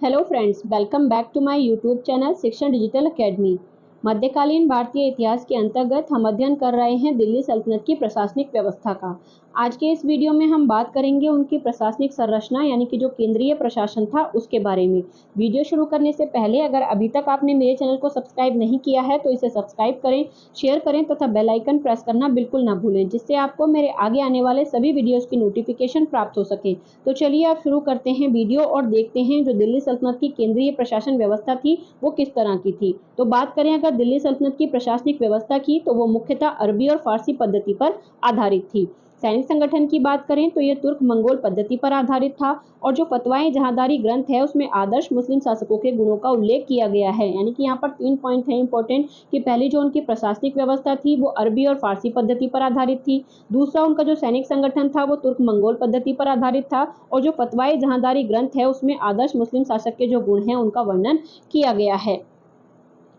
Hello friends, welcome back to my YouTube channel Shikshan digital academy. मध्यकालीन भारतीय इतिहास के अंतर्गत हम अध्ययन कर रहे हैं दिल्ली सल्तनत की प्रशासनिक व्यवस्था का। आज के इस वीडियो में हम बात करेंगे उनकी प्रशासनिक संरचना यानी कि जो केंद्रीय प्रशासन था उसके बारे में। वीडियो शुरू करने से पहले अगर अभी तक आपने मेरे चैनल को सब्सक्राइब नहीं किया है तो इसे सब्सक्राइब करें, शेयर करें तथा बेल आइकन प्रेस करना बिल्कुल ना भूलें, जिससे आपको मेरे आगे आने वाले सभी वीडियोस की नोटिफिकेशन प्राप्त हो सके। तो चलिए आप शुरू करते हैं वीडियो और देखते हैं जो दिल्ली सल्तनत की केंद्रीय प्रशासन व्यवस्था थी वो किस तरह की थी। तो बात करें अगर दिल्ली सल्तनत की प्रशासनिक व्यवस्था की तो वो मुख्यतः अरबी और फारसी पद्धति पर आधारित थी। सैनिक संगठन की बात करें तो ये तुर्क मंगोल पद्धति पर आधारित था और जो फतवाएं जहांदारी ग्रंथ है उसमें आदर्श मुस्लिम शासकों के गुणों का उल्लेख किया गया है। यानी कि यहाँ पर 3 पॉइंट है इंपॉर्टेंट कि पहली जो उनकी प्रशासनिक व्यवस्था थी वो अरबी और फारसी पद्धति पर आधारित थी। दूसरा, उनका जो सैनिक संगठन था वो तुर्क मंगोल पद्धति पर आधारित था और जो फतवाएं जहांदारी ग्रंथ है उसमें आदर्श मुस्लिम शासक के जो गुण हैं उनका वर्णन किया गया है।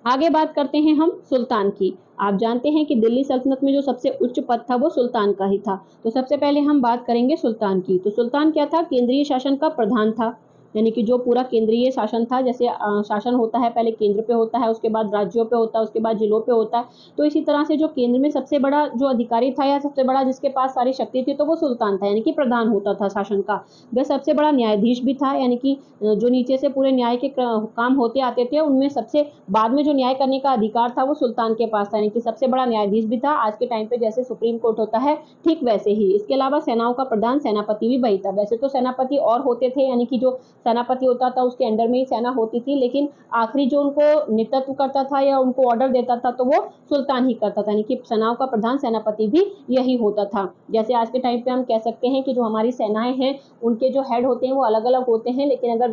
आगे बात करते हैं हम सुल्तान की। आप जानते हैं कि दिल्ली सल्तनत में जो सबसे उच्च पद था वो सुल्तान का ही था। तो सबसे पहले हम बात करेंगे सुल्तान की। तो सुल्तान क्या था? केंद्रीय शासन का प्रधान था, यानी कि जो पूरा केंद्रीय शासन था, जैसे शासन होता है पहले केंद्र पे होता है, उसके बाद राज्यों पे होता है, उसके बाद जिलों पे होता है। तो इसी तरह से जो केंद्र में सबसे बड़ा जो अधिकारी था या सबसे बड़ा जिसके पास सारी शक्ति थी तो वो सुल्तान था, यानी कि प्रधान होता था शासन का। वह सबसे बड़ा न्यायाधीश भी था, यानी कि जो नीचे से पूरे न्याय के काम होते आते थे उनमें सबसे बाद में जो न्याय करने का अधिकार था वो सुल्तान के पास था, यानी कि सबसे बड़ा न्यायाधीश भी था। आज के टाइम पे जैसे सुप्रीम कोर्ट होता है ठीक वैसे ही। इसके अलावा सेनाओं का प्रधान सेनापति भी वही था। वैसे तो सेनापति और होते थे, यानी कि जो सेनापति होता था उसके अंडर में ही सेना होती थी, लेकिन आखिरी जो उनको नेतृत्व करता था या उनको ऑर्डर देता था तो वो सुल्तान ही करता था, यानी कि सेनाओं का प्रधान सेनापति भी यही होता था। जैसे आज के टाइम पे हम कह सकते हैं कि जो हमारी सेनाएं हैं उनके जो हेड होते हैं वो अलग अलग होते हैं, लेकिन अगर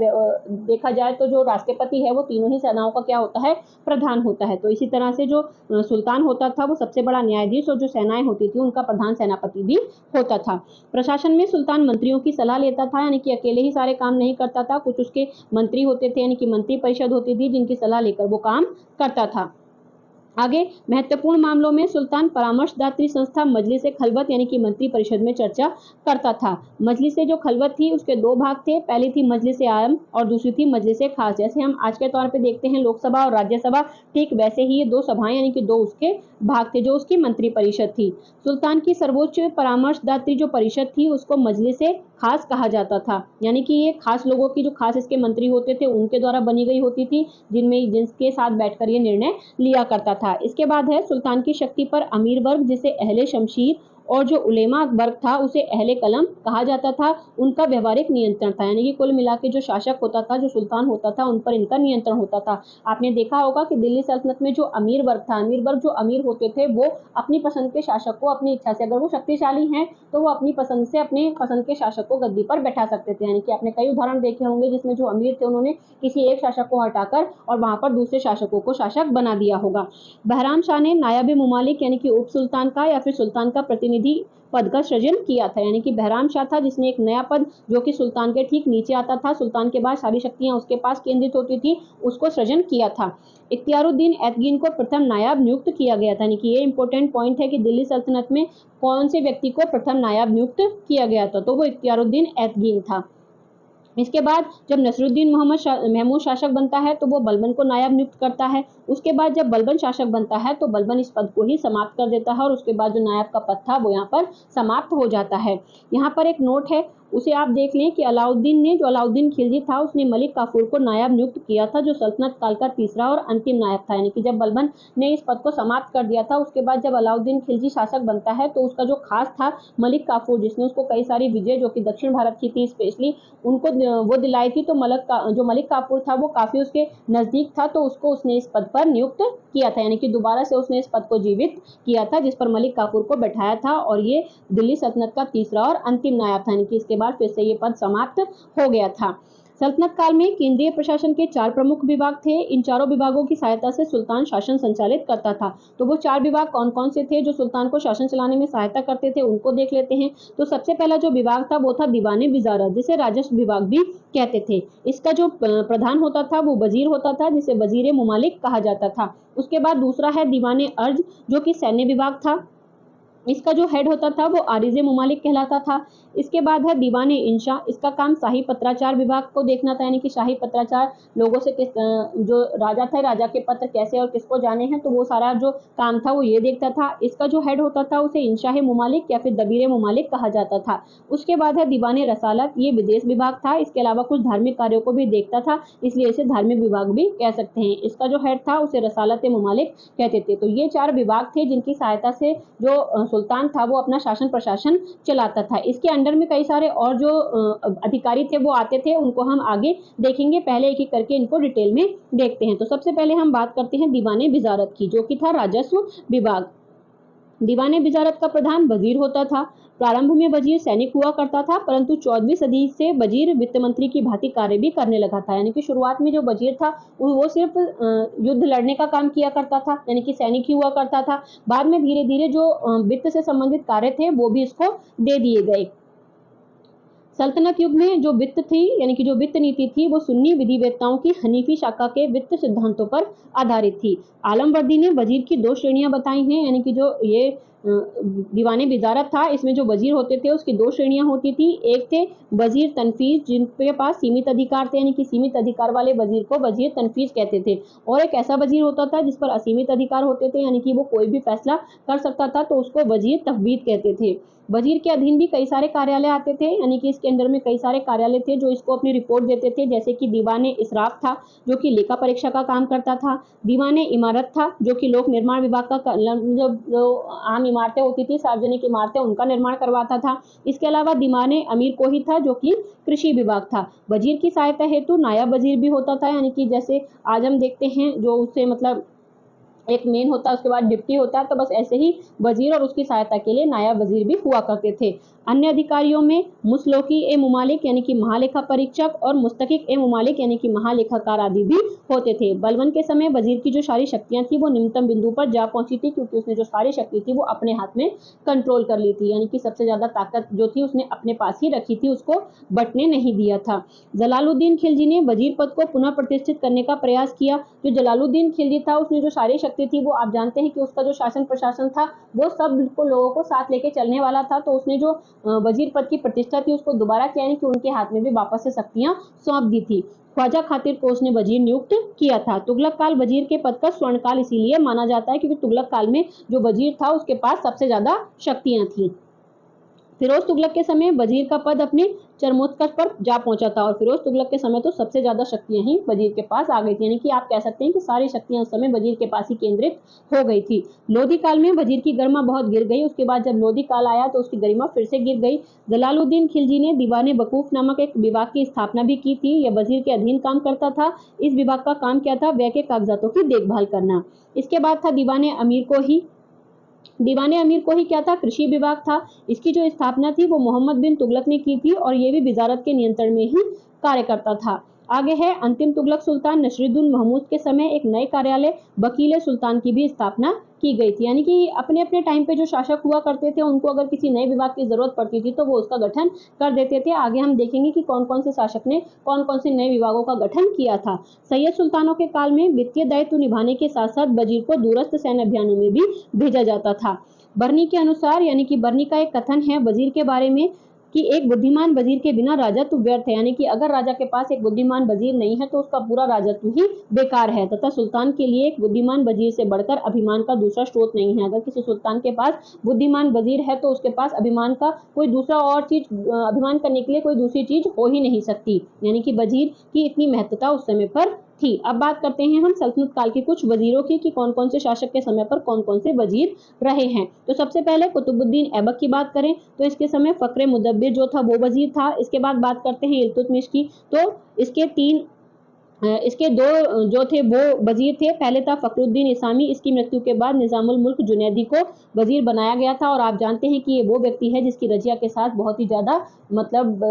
देखा जाए तो जो राष्ट्रपति है वो तीनों ही सेनाओं का क्या होता है? प्रधान होता है। तो इसी तरह से जो सुल्तान होता था वो सबसे बड़ा न्यायाधीश और जो सेनाएं होती थी उनका प्रधान सेनापति भी होता था। प्रशासन में सुल्तान मंत्रियों की सलाह लेता था, यानी कि अकेले ही सारे काम नहीं करता था। कुछ उसके मंत्री होते थे, यानी कि मंत्री परिषद होती थी जिनकी सलाह लेकर वो काम करता था। आगे महत्वपूर्ण मामलों में सुल्तान परामर्शदात्री संस्था मजलिस खलवत यानी कि मंत्री परिषद में चर्चा करता था। मजलिस जो खलवत थी उसके दो भाग थे, पहली थी मजलिस आम और दूसरी थी मजलिस खास। जैसे हम आज के तौर पे देखते हैं लोकसभा और राज्यसभा, ठीक वैसे ही ये दो सभाएं यानी कि दो उसके भाग थे जो उसकी मंत्री परिषद थी। सुल्तान की सर्वोच्च परामर्शदात्री जो परिषद थी उसको मजलिस खास कहा जाता था, यानी कि ये खास लोगों की जो खास इसके मंत्री होते थे उनके द्वारा बनी गई होती थी, जिनके साथ बैठकर ये निर्णय लिया करता था। इसके बाद है सुल्तान की शक्ति पर अमीर वर्ग जिसे अहले शमशीर और जो उलेमा वर्ग था उसे अहले कलम कहा जाता था, उनका व्यवहारिक नियंत्रण था। यानी कि कुल मिला के जो शासक होता था, जो सुल्तान होता था, उन पर इनका नियंत्रण होता था। आपने देखा होगा कि दिल्ली सल्तनत में जो अमीर वर्ग था, अमीर वर्ग जो अमीर होते थे वो अपनी पसंद के शासक को अपनी इच्छा से, अगर वो शक्तिशाली हैं तो वो अपनी पसंद से अपने पसंद के शासक को गद्दी पर बैठा सकते थे। यानी कि आपने कई उदाहरण देखे होंगे जिसमें जो अमीर थे उन्होंने किसी एक शासक को हटाकर और वहां पर दूसरे शासकों को शासक बना दिया होगा। बहराम शाह ने नायब मुमालिक यानी कि उप सुल्तान का या फिर सुल्तान का प्रतिनिधि पद का सृजन किया था। यानी कि बहराम शाह था जिसने एक नया पद जो कि सुल्तान के ठीक नीचे आता था, सुल्तान के बाद सारी शक्तियां उसके पास केंद्रित होती थी, उसको सृजन किया था। इख्तियारुद्दीन ऐतगीन को प्रथम नायब नियुक्त किया गया था। यानी कि ये इंपॉर्टेंट पॉइंट है कि दिल्ली सल्तनत में कौन से व्यक्ति को प्रथम नायब नियुक्त किया गया था, तो वो इख्तियारुद्दीन ऐतगीन था। इसके बाद जब नसरुद्दीन महमूद शासक बनता है तो वो बलबन को नायब नियुक्त करता है। उसके बाद जब बलबन शासक बनता है तो बलबन इस पद को ही समाप्त कर देता है और उसके बाद जो नायब का पद था वो यहाँ पर समाप्त हो जाता है। यहाँ पर एक नोट है, उसे आप देख लें कि अलाउद्दीन खिलजी था उसने मलिक काफूर को नायब नियुक्त किया था, जो सल्तनत काल का तीसरा और अंतिम नायब था। यानी कि जब बलबन ने इस पद को समाप्त कर दिया था उसके बाद जब अलाउद्दीन खिलजी शासक बनता है तो उसका जो खास था मलिक काफूर, जिसने उसको कई सारी विजय जो कि दक्षिण भारत की थी स्पेशली उनको वो दिलाई थी, तो जो मलिक काफूर था वो काफी उसके नजदीक था, तो उसको उसने इस पद पर नियुक्त किया था। यानी कि दोबारा से उसने इस पद को जीवित किया था जिस पर मलिक काफूर को बैठाया था और ये दिल्ली सल्तनत का तीसरा और अंतिम नायब था। यानी कि इसके बाद फिर से ये पद समाप्त हो गया था। सल्तनत काल में केंद्रीय प्रशासन के 4 प्रमुख विभाग थे। इन चारों विभागों की सहायता से सुल्तान शासन संचालित करता था। तो वो 4 विभाग कौन कौन से थे जो सुल्तान को शासन चलाने में सहायता करते थे, उनको देख लेते हैं। तो सबसे पहला जो विभाग था वो था दीवाने विजारत, जिसे राजस्व विभाग भी कहते थे। इसका जो प्रधान होता था वो वजीर होता था, जिसे वजीर मुमालिक कहा जाता था। उसके बाद दूसरा है दीवाने अर्ज, जो कि सैन्य विभाग था। इसका जो हेड होता था वो आरिज़े मुमालिक कहलाता था। इसके बाद है दीवाने इंशा, इसका काम शाही पत्राचार विभाग को देखना था, यानी कि शाही पत्राचार लोगों से जो राजा थे, राजा के पत्र कैसे और किसको जाने हैं, तो वो सारा जो काम था वो ये देखता था। इसका जो हेड होता था उसे इंशाह मुमालिक या फिर दबीर मुमालिक कहा जाता था। उसके बाद है दीवाने रसालत, ये विदेश विभाग था। इसके अलावा कुछ धार्मिक कार्यों को भी देखता था, इसलिए इसे धार्मिक विभाग भी कह सकते हैं। इसका जो हेड था उसे रसालत मुमालिक कहते थे। तो ये 4 विभाग थे जिनकी सहायता से जो सुल्तान था वो अपना शासन प्रशासन चलाता था। इसके अंडर में कई सारे और जो अधिकारी थे वो आते थे, उनको हम आगे देखेंगे। पहले एक एक करके इनको डिटेल में देखते हैं। तो सबसे पहले हम बात करते हैं दीवाने बिजारत की, जो कि था राजस्व विभाग। दीवाने बिजारत का प्रधान वजीर होता था। प्रारंभ में वजीर सैनिक हुआ करता था, परंतु 14वीं सदी से वजीर वित्त मंत्री की भांति कार्य भी करने लगा था। यानी कि शुरुआत में जो वजीर था वो सिर्फ युद्ध लड़ने का काम किया करता था, यानी कि सैनिक ही हुआ करता था। बाद में धीरे धीरे जो वित्त से संबंधित कार्य थे वो भी इसको दे दिए गए। सल्तनत युग में जो वित्त थी, यानी कि जो वित्त नीति थी, वो सुन्नी विधिवेत्ताओं की हनीफी शाखा के वित्त सिद्धांतों पर आधारित थी। आलमवर्दी ने वजीर की 2 श्रेणियां बताई हैं, यानी कि जो ये दीवाने बिजारत था, इसमें जो वजीर होते थे उसकी 2 श्रेणियां होती थी। एक थे वजीर तनफीज, जिनके पास सीमित अधिकार थे, यानी कि सीमित अधिकार वाले वजीर को वजीर तनफीज कहते थे। और एक ऐसा वजीर होता था जिस पर असीमित अधिकार होते थे, यानी कि वो कोई भी फैसला कर सकता था, तो उसको वजीर तफवीज कहते थे। वजीर के अधीन भी कई सारे कार्यालय आते थे, यानी कि इसके अंदर में कई सारे कार्यालय थे जो इसको अपनी रिपोर्ट देते थे, जैसे कि दीवाने इसराफ था जो कि लेखा परीक्षा का काम करता था। दीवाने इमारत था जो कि लोक निर्माण विभाग का जो आम इमारतें होती थी, सार्वजनिक इमारतें, उनका निर्माण करवाता था। इसके अलावा दीवाने अमीर कोही था जो कि कृषि विभाग था। वजीर की सहायता हेतु नायब वजीर भी होता था, यानी कि जैसे आज हम देखते हैं जो उससे मतलब एक मेन होता है, उसके बाद डिप्टी होता है, तो बस ऐसे ही वजीर और उसकी सहायता के लिए नायब वजीर भी हुआ करते थे। अन्य अधिकारियों में मुसलोकी ए मुमालिक यानी कि महालेखा परीक्षक और मुस्तकिक ए मुमालिक यानी कि महालेखाकार आदि भी होते थे। बलबन के समय वजीर की जो सारी शक्तियां थी वो निम्नतम बिंदु पर जा पहुंची थी, क्योंकि उसने जो सारी शक्ति थी वो अपने हाथ में कंट्रोल कर ली थी, यानी कि सबसे ज्यादा ताकत जो थी उसने अपने पास ही रखी थी, उसको बटने नहीं दिया था। जलालुद्दीन खिलजी ने वजीर पद को पुनः प्रतिष्ठित करने का प्रयास किया। जो जलालुद्दीन खिलजी था उसने जो सारी शक्ति थी वो आप जानते हैं कि उसका जो शासन प्रशासन था वो सब लोगों को साथ लेके चलने वाला था, तो उसने जो वजीर पद की प्रतिष्ठा थी उसको दोबारा किया, यानी कि उनके हाथ में भी वापस से शक्तियां सौंप दी थी। ख्वाजा खातिर को उसने वजीर नियुक्त किया था। तुगलक काल वजीर के पद का स्वर्ण काल इसीलिए माना जाता है क्योंकि तुगलक काल में जो वजीर था उसके पास सबसे ज्यादा शक्तियां थी। फिरोज तुगलक के समय वजीर का पद अपने चरमोत्कर्ष पर जा पहुंचा था, और फिरोज तुगलक के समय तो सबसे ज्यादा शक्तियां ही वजीर के पास आ गई थी, यानी कि आप कह सकते हैं कि सारी शक्तियां उस समय वजीर के पास ही केंद्रित हो गई थी। लोधी काल में वजीर की गरिमा बहुत गिर गई। उसके बाद जब लोधी काल आया तो उसकी गरिमा फिर से गिर गई। जलालुद्दीन खिलजी ने दीवाने वकूफ नामक एक विभाग की स्थापना भी की थी। यह वजीर के अधीन काम करता था। इस विभाग का काम क्या था? व्यय के कागजातों की देखभाल करना। इसके बाद था दीवाने अमीर को ही। दीवाने अमीर को ही क्या था? कृषि विभाग था। इसकी जो स्थापना थी वो मोहम्मद बिन तुगलक ने की थी, और ये भी वजारत के नियंत्रण में ही कार्य करता था। आगे है अंतिम तुगलक सुल्तान नसरुद्दीन महमूद के समय एक नए कार्यालय वकील सुल्तान की भी स्थापना की गई थी, यानी कि अपने अपने टाइम पे जो शासक हुआ करते थे उनको अगर किसी नए विभाग की जरूरत पड़ती थी तो वो उसका गठन कर देते थे। आगे हम देखेंगे कि कौन कौन से शासक ने कौन कौन से नए विभागों का गठन किया था। सैयद सुल्तानों के काल में वित्तीय दायित्व निभाने के साथ साथ वजीर को दूरस्थ सैन्य अभियानों में भी भेजा जाता था। बर्नी के अनुसार, यानी कि बर्नी का एक कथन है वजीर के बारे में कि एक बुद्धिमान वजीर के बिना राजत्व व्यर्थ है, यानी कि अगर राजा के पास एक बुद्धिमान वजीर नहीं है तो उसका पूरा राजत्व ही बेकार है, तथा सुल्तान के लिए एक बुद्धिमान वजीर से बढ़कर अभिमान का दूसरा स्रोत नहीं है। अगर किसी सुल्तान के पास बुद्धिमान वजीर है तो उसके पास अभिमान का कोई दूसरा और चीज, अभिमान करने के लिए कोई दूसरी चीज हो ही नहीं सकती, यानी कि वजीर की इतनी महत्वता उस समय पर थी। अब बात करते हैं हम सल्तनत काल के कुछ वजीरों की कि कौन कौन से शासक के समय पर कौन कौन से वजीर रहे हैं। तो सबसे पहले कुतुबुद्दीन ऐबक की बात करें तो इसके समय फक्रे मुदब्बिर जो था वो वजीर था। इसके बाद बात करते हैं इल्तुतमिश की, तो इसके दो जो थे वो वजीर थे। पहले था फखरुद्दीन इसामी, इसकी मृत्यु के बाद निजामुल मुल्क जुनैदी को वजीर बनाया गया था, और आप जानते हैं कि ये वो व्यक्ति है जिसकी रजिया के साथ बहुत ही ज्यादा मतलब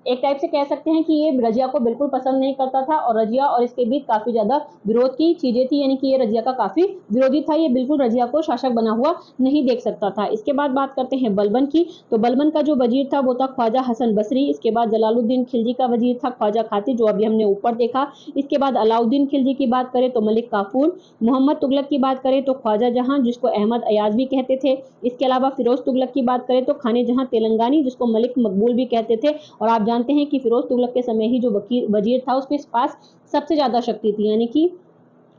एक टाइप से कह सकते हैं कि ये रजिया को बिल्कुल पसंद नहीं करता था और रजिया और इसके बीच काफी ज्यादा विरोध की चीजें थी, यानी कि ये रजिया का काफी विरोधी था, ये बिल्कुल रजिया को शासक बना हुआ नहीं देख सकता था। इसके बाद बात करते हैं बलबन की। तो बलबन का जो वजीर था वो था ख्वाजा हसन बसरी। इसके बाद जलालुद्दीन खिलजी का वजीर था ख्वाजा खातिर, जो अभी हमने ऊपर देखा। इसके बाद अलाउद्दीन खिलजी की बात करें तो मलिक काफूर। मोहम्मद तुगलक की बात करें तो ख्वाजा जहां, जिसको अहमद अयाज भी कहते थे। इसके अलावा फिरोज तुगलक की बात करें तो खाने जहां तेलंगानी, जिसको मलिक मकबूल भी कहते थे। और आप जानते हैं कि फिरोज तुगलक के समय ही जो वजीर था उसके पास सबसे ज्यादा शक्ति थी, यानी कि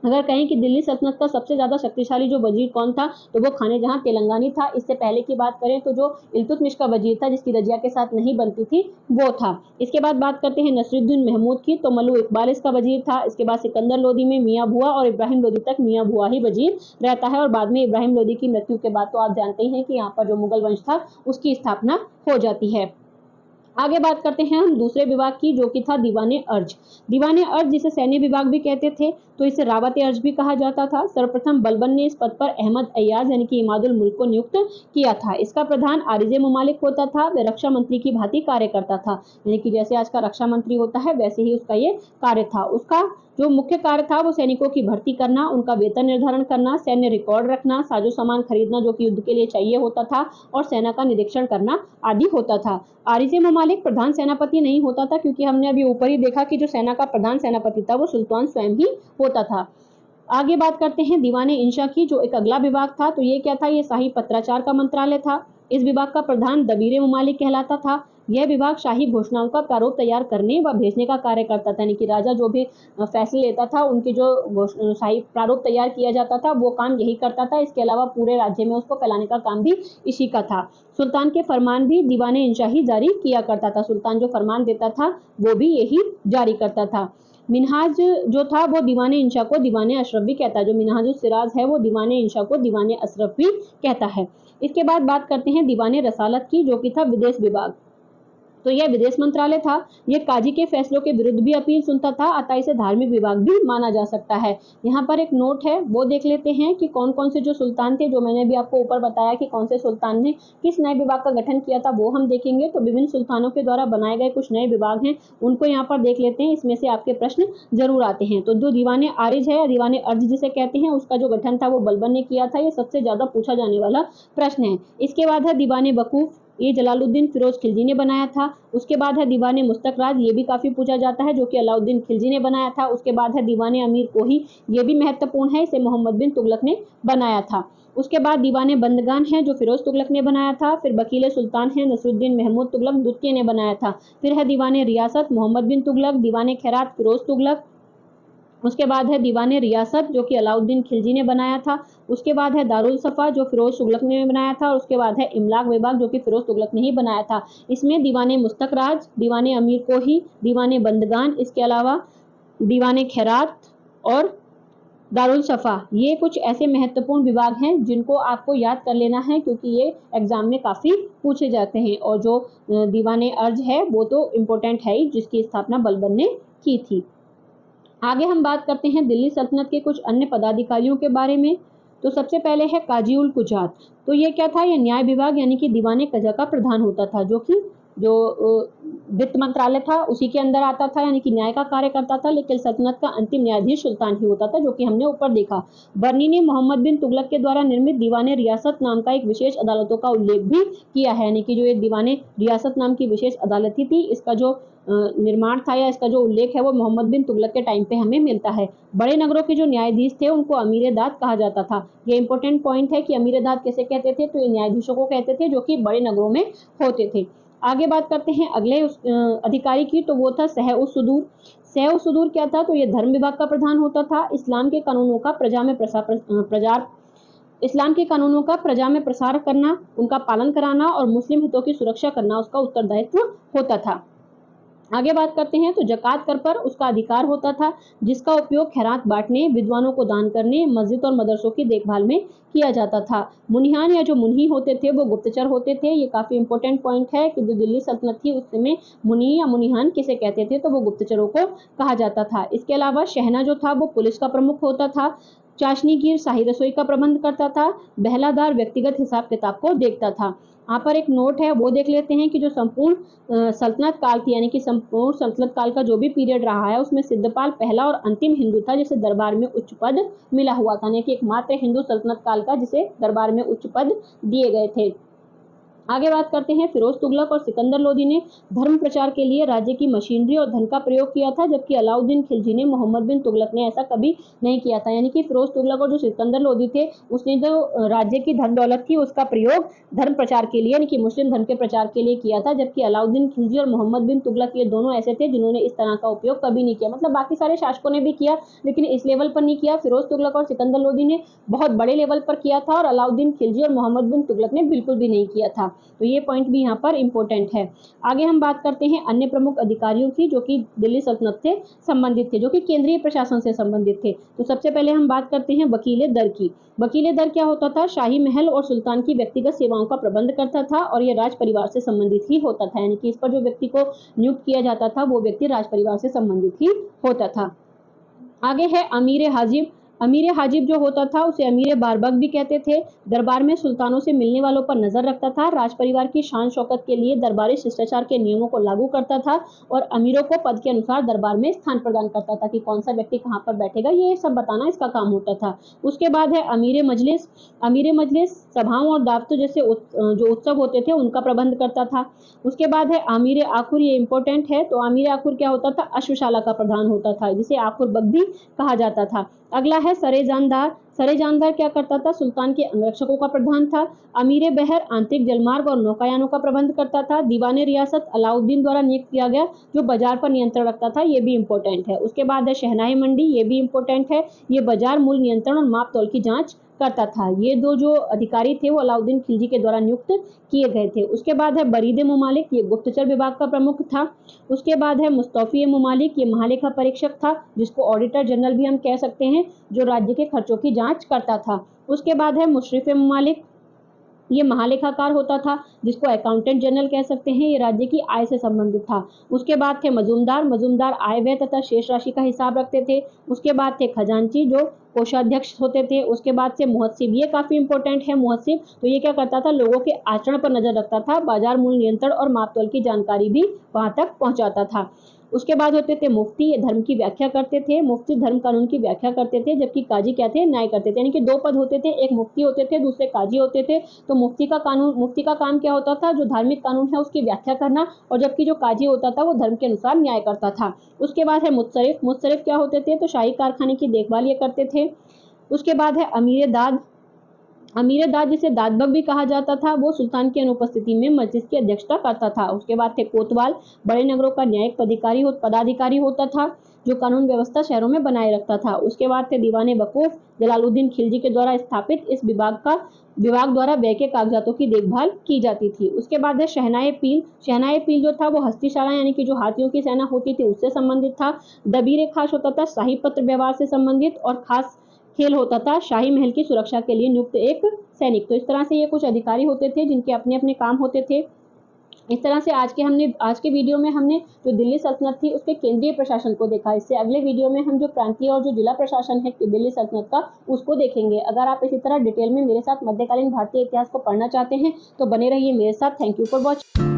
अगर कहें कि दिल्ली सल्तनत का सबसे ज्यादा शक्तिशाली जो वजीर कौन था तो वो खाने जहां तेलंगानी था। इससे पहले की बात करें तो जो इल्तुतमिश का वजीर था, जिसकी रजिया के साथ नहीं बनती थी, वो था। इसके बाद बात करते हैं नसरुद्दीन महमूद की। तो मल्लू इकबाल इसका वजीर था। इसके बाद सिकंदर लोदी में मियाँ भुआ और इब्राहिम लोदी तक मियाँ भुआ ही वजीर रहता है, और बाद में इब्राहिम लोदी की मृत्यु के बाद तो आप जानते ही हैं कि यहाँ पर जो मुगल वंश था उसकी स्थापना हो जाती है। आगे बात करते हैं हम दूसरे विभाग की, जो कि था दीवाने अर्ज। दीवाने अर्ज जिसे सैन्य विभाग भी कहते थे, तो इसे रावत अर्ज भी कहा जाता था। सर्वप्रथम बलबन ने इस पद पर अहमद अयाज यानी कि इमादुल मुल्क को नियुक्त किया था। इसका प्रधान आरिजे मुमालिक होता था। वह रक्षा मंत्री की भांति कार्य करता था, यानी कि जैसे आज का रक्षा मंत्री होता है वैसे ही उसका ये कार्य था। उसका जो मुख्य कार्य था वो सैनिकों की भर्ती करना, उनका वेतन निर्धारण करना, सैन्य रिकॉर्ड रखना, साजो सामान खरीदना जो कि युद्ध के लिए चाहिए होता था, और सेना का निरीक्षण करना आदि होता था। आरिजे मुमालिक प्रधान सेनापति नहीं होता था, क्योंकि हमने अभी ऊपर ही देखा कि जो सेना का प्रधान सेनापति था वो सुल्तान स्वयं ही होता था। आगे बात करते हैं दीवाने इंशा की, जो एक अगला विभाग था। तो ये क्या था, ये शाही पत्राचार का मंत्रालय था। इस विभाग का प्रधान दबीरे मुमालिक कहलाता था। यह विभाग शाही घोषणाओं का प्रारूप तैयार करने व भेजने का कार्य करता था, यानी कि राजा जो भी फैसले लेता था उनकी जो शाही प्रारूप तैयार किया जाता था वो काम यही करता था। इसके अलावा पूरे राज्य में उसको फैलाने का काम भी इसी का था। सुल्तान के फरमान भी दीवाने इंशा ही जारी किया करता था। सुल्तान जो फरमान देता था वो भी यही जारी करता था। मिनहाज जो था वो दीवाने इंशा को दीवाने अशरफ भी कहता है। जो मिनहाजुस सिराज है वो दीवाने इंशा को दीवाने अशरफ भी कहता है। इसके बाद बात करते हैं दीवाने रसालत की, जो कि था विदेश विभाग। तो यह विदेश मंत्रालय था। यह काजी के फैसलों के विरुद्ध भी अपील सुनता था, अतः इसे धार्मिक विभाग भी माना जा सकता है। यहाँ पर एक नोट है वो देख लेते हैं कि कौन कौन से जो सुल्तान थे, जो मैंने भी आपको ऊपर बताया कि कौन से सुल्तान ने किस नए विभाग का गठन किया था, वो हम देखेंगे। तो विभिन्न सुल्तानों के द्वारा बनाए गए कुछ नए विभाग हैं, उनको यहाँ पर देख लेते हैं। इसमें से आपके प्रश्न जरूर आते हैं। तो जो दीवाने आरिज है या दीवाने अर्ज जिसे कहते हैं, उसका जो गठन था वो बलबन ने किया था। ये सबसे ज्यादा पूछा जाने वाला प्रश्न है। इसके बाद है दीवाने वकूफ, ये जलालुद्दीन फिरोज खिलजी ने बनाया था। उसके बाद है दीवाने मुस्तकराज, ये भी काफी पूछा जाता है, जो कि अलाउद्दीन खिलजी ने बनाया था। उसके बाद है दीवाने अमीर कोही, ये भी महत्वपूर्ण है, इसे मोहम्मद बिन तुगलक ने बनाया था। उसके बाद दीवाने बंदगान है जो फिरोज तुगलक ने बनाया था। फिर वकील सुल्तान है नसरुद्दीन महमूद तुगलक द्वितीय ने बनाया था। फिर है दीवाने रियासत मोहम्मद बिन तुगलक, दीवाने खैरात फिरोज तुगलक। उसके बाद है दीवाने रियासत जो कि अलाउद्दीन खिलजी ने बनाया था। उसके बाद है दारुल सफ़ा जो फिरोज तुगलक ने बनाया था। और उसके बाद है इमलाक विभाग जो कि फिरोज तुगलक ने ही बनाया था। इसमें दीवाने मुस्तकराज, दीवाने अमीर कोही, दीवाने बंदगान, इसके अलावा दीवाने खैरात और दारुल सफ़ा, ये कुछ ऐसे महत्वपूर्ण विभाग हैं जिनको आपको याद कर लेना है, क्योंकि ये एग्जाम में काफ़ी पूछे जाते हैं। और जो दीवाने अर्ज है वो तो इम्पोर्टेंट है ही, जिसकी स्थापना बलबन ने की थी। आगे हम बात करते हैं दिल्ली सल्तनत के कुछ अन्य पदाधिकारियों के बारे में। तो सबसे पहले है काजी उल कुजात। तो ये क्या था, ये न्याय विभाग यानी कि दीवाने कजा का प्रधान होता था, जो कि जो वित्त मंत्रालय था उसी के अंदर आता था, यानी कि न्याय का कार्य करता था। लेकिन सल्तनत का अंतिम न्यायाधीश सुल्तान ही होता था, जो कि हमने ऊपर देखा। बर्नी ने मोहम्मद बिन तुगलक के द्वारा निर्मित दीवाने रियासत नाम का एक विशेष अदालतों का उल्लेख भी किया है, यानी कि जो ये दीवाने रियासत नाम की विशेष अदालत थी, इसका जो निर्माण था या इसका जो उल्लेख है वो मोहम्मद बिन तुगलक के टाइम पे हमें मिलता है। बड़े नगरों के जो न्यायाधीश थे उनको अमीर दाद कहा जाता था। ये इंपॉर्टेंट पॉइंट है कि अमीर दाद कैसे कहते थे, तो ये न्यायाधीशों को कहते थे जो कि बड़े नगरों में होते थे। आगे बात करते हैं अगले अधिकारी की, तो वो था सह-उस-सुदूर। सह-उस-सुदूर क्या था, तो ये धर्म विभाग का प्रधान होता था। इस्लाम के कानूनों का प्रजा में प्रसार करना, उनका पालन कराना और मुस्लिम हितों की सुरक्षा करना उसका उत्तरदायित्व होता था। आगे बात करते हैं तो जकात कर पर उसका अधिकार होता था, जिसका उपयोग खैरात बांटने, विद्वानों को दान करने, मस्जिद और मदरसों की देखभाल में किया जाता था। मुनिहान या जो मुन्ही होते थे वो गुप्तचर होते थे। ये काफी इंपॉर्टेंट पॉइंट है कि जो दिल्ली सल्तनत थी उस समय मुनि या मुनिहान किसे कहते थे, तो वो गुप्तचरों को कहा जाता था। इसके अलावा शहना जो था वो पुलिस का प्रमुख होता था। चाशनीगीर शाही रसोई का प्रबंध करता था। बहलादार व्यक्तिगत हिसाब किताब को देखता था। यहाँ पर एक नोट है, वो देख लेते हैं कि जो संपूर्ण सल्तनत काल थी, यानी कि संपूर्ण सल्तनत काल का जो भी पीरियड रहा है उसमें सिद्धपाल पहला और अंतिम हिंदू था जिसे दरबार में उच्च पद मिला हुआ था, यानी कि एकमात्र हिंदू सल्तनत काल का जिसे दरबार में उच्च पद दिए गए थे। आगे बात करते हैं, फिरोज तुगलक और सिकंदर लोदी ने धर्म प्रचार के लिए राज्य की मशीनरी और धन का प्रयोग किया था, जबकि अलाउद्दीन खिलजी ने मोहम्मद बिन तुगलक ने ऐसा कभी नहीं किया था। यानी कि फिरोज तुगलक और जो सिकंदर लोदी थे उसने जो राज्य की धन दौलत थी उसका प्रयोग धर्म प्रचार के लिए, यानी कि मुस्लिम धर्म के प्रचार के लिए किया था, जबकि अलाउद्दीन खिलजी और मोहम्मद बिन तुगलक ये दोनों ऐसे थे जिन्होंने इस तरह का उपयोग कभी नहीं किया। मतलब बाकी सारे शासकों ने भी किया लेकिन इस लेवल पर नहीं किया। फिरोज तुगलक और सिकंदर लोदी ने बहुत बड़े लेवल पर किया था और अलाउद्दीन खिलजी और मोहम्मद बिन तुगलक ने बिल्कुल भी नहीं किया था। तो ये पॉइंट भी यहाँ पर इंपॉर्टेंट है। आगे हम बात करते हैं अन्य प्रमुख अधिकारियों की जो कि दिल्ली सल्तनत से संबंधित थे, जो कि केंद्रीय प्रशासन से संबंधित थे। तो सबसे पहले हम बात करते हैं वकीले दर की। वकीले दर क्या होता था? शाही महल और सुल्तान की व्यक्तिगत सेवाओं का प्रबंध करता था और यह राज परिवार से संबंधित ही होता था, यानी कि इस पर जो व्यक्ति को नियुक्त किया जाता था वो व्यक्ति राज परिवार से संबंधित ही होता था। आगे है अमीर हाजिब। अमीर हाजिब जो होता था उसे अमीर बारबक भी कहते थे। दरबार में सुल्तानों से मिलने वालों पर नजर रखता था, राज परिवार की शान शौकत के लिए दरबारी शिष्टाचार के नियमों को लागू करता था और अमीरों को पद के अनुसार दरबार में स्थान प्रदान करता था कि कौन सा व्यक्ति कहाँ पर बैठेगा, ये सब बताना इसका काम होता था। उसके बाद है अमीर मजलिस। अमीर मजलिस सभाओं और दावतों जैसे जो उत्सव होते थे उनका प्रबंध करता था। उसके बाद है आमिर आखुर, ये इंपॉर्टेंट है। तो आमिर आखुर क्या होता था? अश्वशाला का प्रधान होता था जिसे आखुर बग भी कहा जाता था। अगला है सरे जानदार। सरे जानदार क्या करता था? सुल्तान के अंगरक्षकों का प्रधान था। अमीर बहर आंतरिक जलमार्ग और नौकायानों का प्रबंध करता था। दीवाने रियासत अलाउद्दीन द्वारा नियुक्त किया गया जो बाजार पर नियंत्रण रखता था, ये भी इंपॉर्टेंट है। उसके बाद है शहनाई मंडी, ये भी इंपॉर्टेंट है। ये बाजार मूल्य नियंत्रण और माप तौल की जांच करता था। ये दो जो अधिकारी थे वो अलाउद्दीन खिलजी के द्वारा नियुक्त किए गए थे। उसके बाद है बरीद मुमालिक, ये गुप्तचर विभाग का प्रमुख था। उसके बाद है मुस्तौफी मुमालिक, ये महालेखा परीक्षक था जिसको ऑडिटर जनरल भी हम कह सकते हैं, जो राज्य के खर्चों की जांच करता था। उसके बाद है मुशरिफ मुमालिक, ये महालेखाकार होता था जिसको अकाउंटेंट जनरल कह सकते हैं, ये राज्य की आय से संबंधित था। उसके बाद थे मजूमदार। मजूमदार आय व्यय तथा शेष राशि का हिसाब रखते थे। उसके बाद थे खजांची जो कोषाध्यक्ष होते थे। उसके बाद से मुहस्सिब, ये काफी इंपॉर्टेंट है। मुहस्सिब तो ये क्या करता था? लोगों के आचरण पर नजर रखता था, बाजार मूल्य नियंत्रण और मापतोल की जानकारी भी वहां तक पहुंचाता था। उसके बाद होते थे मुफ्ती, ये धर्म की व्याख्या करते थे। मुफ्ती धर्म कानून की व्याख्या करते थे, जबकि काजी क्या थे? न्याय करते थे। यानी कि दो पद होते थे, एक मुफ्ती होते थे, दूसरे काजी होते थे। तो मुफ्ती का काम क्या होता था? जो धार्मिक कानून है उसकी व्याख्या करना, और जबकि जो काजी होता था वो धर्म के अनुसार न्याय करता था। उसके बाद है मुत्सरिफ। मुत्सरिफ क्या होते थे? तो शाही कारखाने की देखभाल ये करते थे। उसके बाद है अमीर दाद। अमीर दाद जिसे दादबग भी कहा जाता था, वो सुल्तान की अनुपस्थिति में मस्जिद की अध्यक्षता करता था। उसके बाद थे कोतवाल, बड़े नगरों का न्यायिक पदाधिकारी होता था जो कानून व्यवस्था शहरों में बनाए रखता था। उसके बाद थे दीवाने वकूफ, जलालुद्दीन खिलजी के द्वारा स्थापित इस विभाग द्वारा व्यय के कागजातों की देखभाल की जाती थी। उसके बाद है शहनाए पील। शहनाए पील जो था वो हस्तीशाला, यानी कि जो हाथियों की सेना होती थी उससे संबंधित था। दबीर खास होता था शाही पत्र व्यवहार से संबंधित, और खास खेल होता था शाही महल की सुरक्षा के लिए नियुक्त एक सैनिक। तो इस तरह से ये कुछ अधिकारी होते थे जिनके अपने अपने काम होते थे। इस तरह से आज के वीडियो में हमने जो दिल्ली सल्तनत थी उसके केंद्रीय प्रशासन को देखा। इससे अगले वीडियो में हम जो प्रांतीय और जो जिला प्रशासन है दिल्ली सल्तनत का उसको देखेंगे। अगर आप इसी तरह डिटेल में मेरे साथ मध्यकालीन भारतीय इतिहास को पढ़ना चाहते हैं तो बने रहिए मेरे साथ। Thank you for watching.